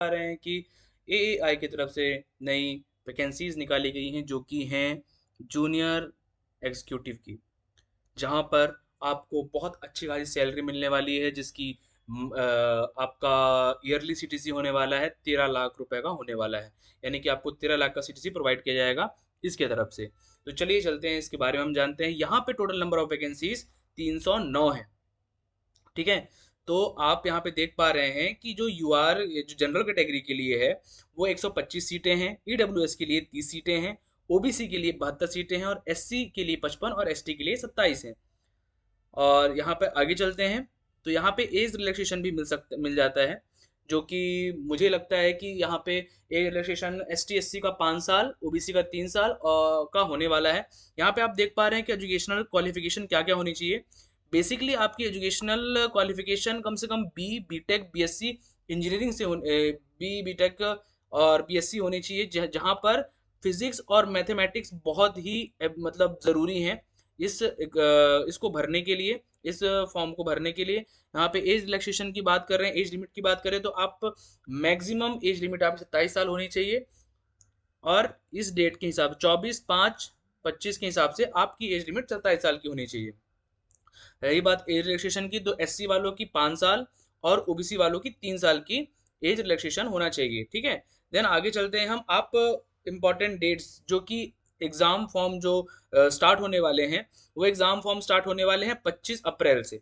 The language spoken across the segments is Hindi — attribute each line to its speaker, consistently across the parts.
Speaker 1: आ रहे हैं कि एएआई की तरफ से नई वैकेंसीज निकाली गई हैं जो कि हैं जूनियर एग्जीक्यूटिव की, जहाँ पर आपको बहुत अच्छी खासी सैलरी मिलने वाली है, जिसकी आपका ईयरली सीटीसी होने वाला है 13 लाख रुपए का होने वाला है। यानी कि आपको 13 लाख का सीटीसी प्रोवाइड किया जाएगा इसके तरफ से। तो चलिए चलते हैं, इसके बारे में हम जानते हैं। यहाँ पे टोटल नंबर ऑफ वैकेंसीज 309 है। ठीक है। तो आप यहाँ पे देख पा रहे हैं कि जो यूआर जो जनरल कैटेगरी के लिए है वो 125 सीटें हैं, ईडब्ल्यूएस के लिए 30 सीटें हैं, ओबीसी के लिए 72 सीटें हैं और एससी के लिए 55 और एसटी के लिए 27 हैं। और यहाँ पे आगे चलते हैं तो यहाँ पे एज रिलैक्सेशन भी मिल जाता है, जो कि मुझे लगता है कि यहाँ पे age relaxation S T S C का 5 साल, ओबीसी का 3 साल का होने वाला है। यहाँ पे आप देख पा रहे हैं कि एजुकेशनल क्वालिफिकेशन क्या क्या होनी चाहिए। बेसिकली आपकी एजुकेशनल क्वालिफिकेशन कम से कम B Tech B S C engineering से बी टेक और बी एस सी होनी चाहिए, जहाँ पर फिजिक्स और मैथमेटिक्स बहुत ही मतलब ज़रूरी हैं इसको भरने के लिए, इस फॉर्म को भरने के लिए। यहाँ पे एज रिलैक्सेशन की बात कर रहे हैं, एज लिमिट की बात करें तो आप मैक्सिमम एज लिमिट आपकी 27 साल होनी चाहिए, और इस डेट के हिसाब 24/5/25 के हिसाब से आपकी एज लिमिट 27 साल की होनी चाहिए। रही बात एज रिलैक्सेशन की, तो एससी वालों की 5 साल और ओबीसी वालों की 3 साल की एज रिलैक्सेशन होना चाहिए। ठीक है। देन आगे चलते हैं हम। आप इम्पॉर्टेंट डेट्स जो कि एग्ज़ाम फॉर्म जो स्टार्ट होने वाले हैं, वो एग्ज़ाम फॉर्म स्टार्ट होने वाले हैं 25 अप्रैल से,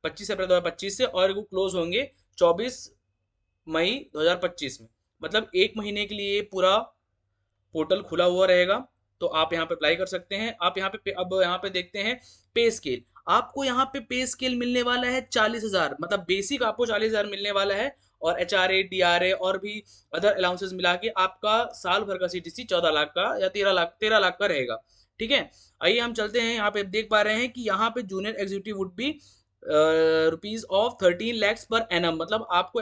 Speaker 1: 25 अप्रैल 2025 से, और वो क्लोज होंगे 24 मई 2025 में। मतलब एक महीने के लिए पूरा पोर्टल खुला हुआ रहेगा। तो आप यहाँ पे अप्लाई कर सकते हैं। आप यहाँ पे अब यहाँ पे देखते हैं पे स्केल। आपको यहाँ पे पे स्केल मिलने वाला है 40,000, मतलब बेसिक आपको 40,000 मिलने वाला है, और H R A D R A और भी अदर अलाउंसेस मिला के आपका साल भर का सीटीसी 14 लाख का या 13 लाख का रहेगा। ठीक है। आइए हम चलते हैं। यहाँ पे देख पा रहे हैं कि यहाँ पे junior executive would be ₹13 lakhs per annum, मतलब आपको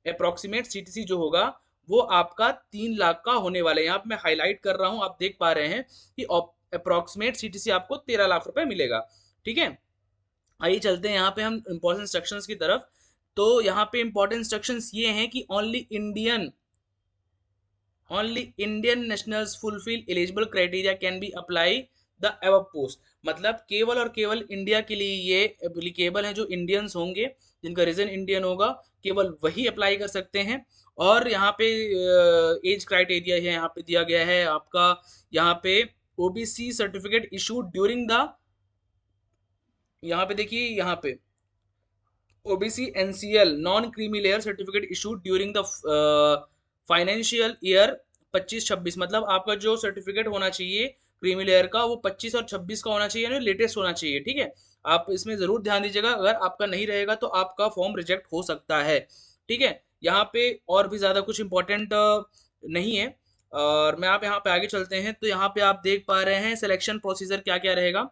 Speaker 1: अप्रोक्सीमेट सीटीसी जो होगा वो आपका 3 लाख का होने वाला है। यहाँ पे मैं हाईलाइट कर रहा हूँ, आप देख पा रहे हैं कि अप्रोक्सीमेट सीटीसी आपको 13 लाख रुपए मिलेगा। ठीक है। आइए चलते हैं यहाँ पे हम इंपॉर्टेंट इंस्ट्रक्शंस की तरफ। तो यहाँ पे इंपॉर्टेंट इंस्ट्रक्शंस ये हैं कि only Indian nationals fulfil eligible criteria can be apply the above post. मतलब केवल और केवल इंडिया के लिए ये एप्लीकेबल है, जो इंडियंस होंगे जिनका रीजन इंडियन होगा केवल वही अप्लाई कर सकते हैं। और यहाँ पे एज क्राइटेरिया है यहाँ पे दिया गया है आपका, यहाँ पे OBC certificate issued during the, यहाँ पे देखिए यहाँ पे OBC NCL non creamy layer certificate issued during the financial year 25-26। मतलब आपका जो सर्टिफिकेट होना चाहिए क्रीमी लेयर का वो 25 और 26 का होना चाहिए, यानी लेटेस्ट होना चाहिए। ठीक है। आप इसमें ज़रूर ध्यान दीजिएगा, अगर आपका नहीं रहेगा तो आपका फॉर्म रिजेक्ट हो सकता है। ठीक है। यहाँ पे और भी ज़्यादा कुछ इंपॉर्टेंट नहीं है। और मैं आप यहाँ पे आगे चलते हैं तो यहाँ पे आप देख पा रहे हैं सिलेक्शन प्रोसीजर क्या क्या रहेगा।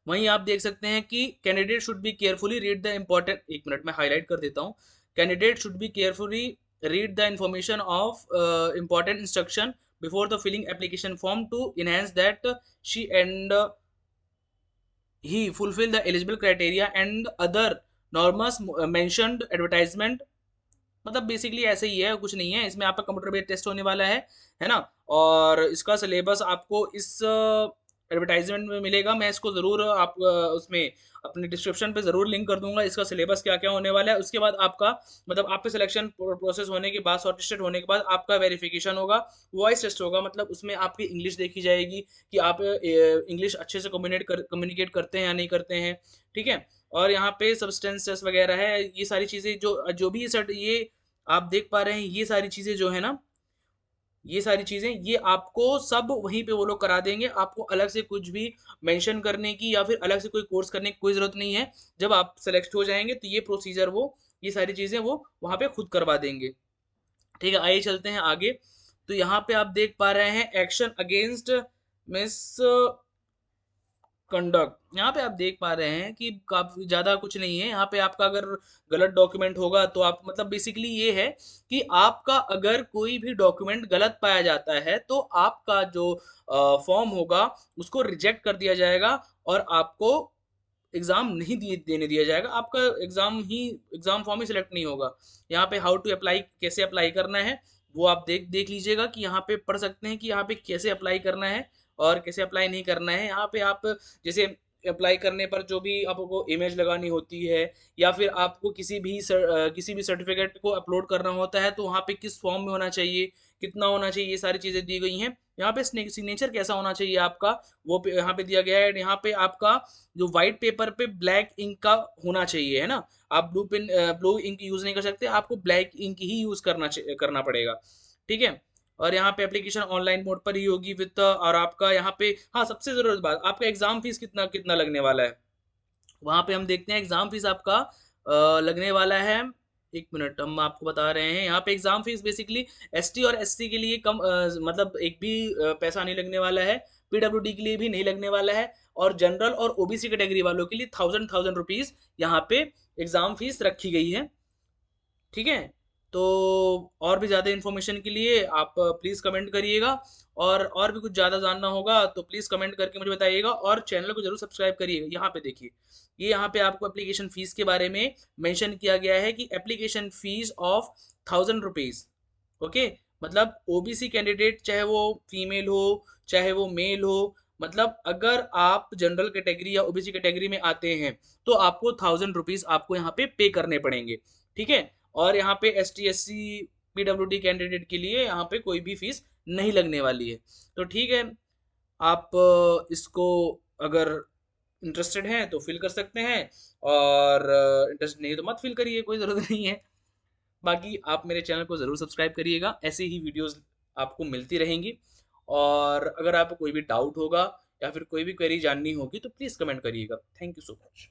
Speaker 1: वहीं आप देख सकते हैं कि candidate should be carefully read the important, एक मिनट में हाईलाइट कर देता हूँ। Candidate should be carefully read the information of important instruction before the filling application form to enhance that she and he fulfill the eligible criteria and other norms mentioned advertisement. मतलब बेसिकली ऐसे ही है, कुछ नहीं है इसमें। आपका कंप्यूटर बेस्ड टेस्ट होने वाला है ना। और इसका सिलेबस आपको इस एडवर्टाइजमेंट में मिलेगा। मैं इसको ज़रूर आप उसमें अपने डिस्क्रिप्शन पे ज़रूर लिंक कर दूंगा, इसका सिलेबस क्या क्या होने वाला है। उसके बाद आपका मतलब आपके सिलेक्शन प्रोसेस होने के बाद, शॉर्टलिस्टेड होने के बाद आपका वेरिफिकेशन होगा, वॉइस टेस्ट होगा। मतलब उसमें आपकी इंग्लिश देखी जाएगी कि आप इंग्लिश अच्छे से कम्युनिकेट करते हैं या नहीं करते हैं। ठीक है। और यहाँ पे सब्सटेंस टेस्ट वगैरह है, ये सारी चीज़ें जो जो भी ये आप देख पा रहे हैं, ये सारी चीज़ें जो है ना, ये सारी चीज़ें ये आपको सब वहीं पे वो लोग करा देंगे। आपको अलग से कुछ भी मेंशन करने की या फिर अलग से कोई कोर्स करने की कोई ज़रूरत नहीं है। जब आप सेलेक्ट हो जाएंगे तो ये प्रोसीजर वो ये सारी चीज़ें वो वहाँ पे खुद करवा देंगे। ठीक है। आइए चलते हैं आगे। तो यहाँ पे आप देख पा रहे हैं एक्शन अगेंस्ट मिस कंडक्ट। यहाँ पे आप देख पा रहे हैं कि काफी ज्यादा कुछ नहीं है। यहाँ पे आपका अगर गलत डॉक्यूमेंट होगा तो आप मतलब बेसिकली ये है कि आपका अगर कोई भी डॉक्यूमेंट गलत पाया जाता है तो आपका जो फॉर्म होगा उसको रिजेक्ट कर दिया जाएगा, और आपको एग्ज़ाम नहीं देने दिया जाएगा, आपका एग्ज़ाम फॉर्म ही सिलेक्ट नहीं होगा। यहाँ पे हाउ टू अप्लाई, कैसे अप्लाई करना है वो आप देख देख लीजिएगा कि यहाँ पे पढ़ सकते हैं कि यहाँ पे कैसे अप्लाई करना है और कैसे अप्लाई नहीं करना है। यहाँ पे आप जैसे अप्लाई करने पर जो भी आपको इमेज लगानी होती है या फिर आपको किसी भी सर्टिफिकेट को अपलोड करना होता है तो वहाँ पे किस फॉर्म में होना चाहिए, कितना होना चाहिए, ये सारी चीज़ें दी गई हैं। यहाँ पे सिग्नेचर कैसा होना चाहिए आपका, वो यहाँ पे दिया गया है। यहाँ पे आपका जो व्हाइट पेपर पे ब्लैक इंक का होना चाहिए, है ना। आप ब्लू इंक यूज़ नहीं कर सकते, आपको ब्लैक इंक ही यूज़ करना पड़ेगा, ठीक है। और यहाँ पे एप्लीकेशन ऑनलाइन मोड पर ही होगी विद, और आपका यहाँ पे, हाँ सबसे ज़रूरत बात, आपका एग्ज़ाम फीस कितना कितना लगने वाला है। वहाँ पे हम देखते हैं एग्ज़ाम फीस आपका लगने वाला है। एक मिनट, हम आपको बता रहे हैं। यहाँ पे एग्ज़ाम फीस बेसिकली एसटी और एससी के लिए कम, मतलब एक भी पैसा नहीं लगने वाला है। पीडब्ल्यूडी के लिए भी नहीं लगने वाला है। और जनरल और ओबीसी कैटेगरी वालों के लिए थाउजेंड रुपीज़ यहाँ पे एग्ज़ाम फीस रखी गई है, ठीक है। तो और भी ज़्यादा इन्फॉर्मेशन के लिए आप प्लीज़ कमेंट करिएगा। और भी कुछ ज़्यादा जानना होगा तो प्लीज़ कमेंट करके मुझे बताइएगा और चैनल को ज़रूर सब्सक्राइब करिएगा। यहाँ पे देखिए, ये यहाँ पे आपको एप्लीकेशन फ़ीस के बारे में मेंशन किया गया है कि application fees of 1000 rupees, okay. मतलब ओबीसी कैंडिडेट, चाहे वो फीमेल हो चाहे वो मेल हो, मतलब अगर आप जनरल कैटेगरी या ओबीसी कैटेगरी में आते हैं तो आपको 1000 रुपीज़ आपको यहाँ पे करने पड़ेंगे, ठीक है। और यहाँ पे S T S C PWD candidate के लिए यहाँ पे कोई भी फीस नहीं लगने वाली है। तो ठीक है, आप इसको अगर इंटरेस्टेड हैं तो फिल कर सकते हैं, और इंटरेस्ट नहीं तो मत फिल करिए, कोई ज़रूरत नहीं है। बाकी आप मेरे चैनल को ज़रूर सब्सक्राइब करिएगा, ऐसे ही वीडियोस आपको मिलती रहेंगी। और अगर आपको कोई भी डाउट होगा या फिर कोई भी क्वेरी जाननी होगी तो प्लीज़ कमेंट करिएगा। Thank you so much.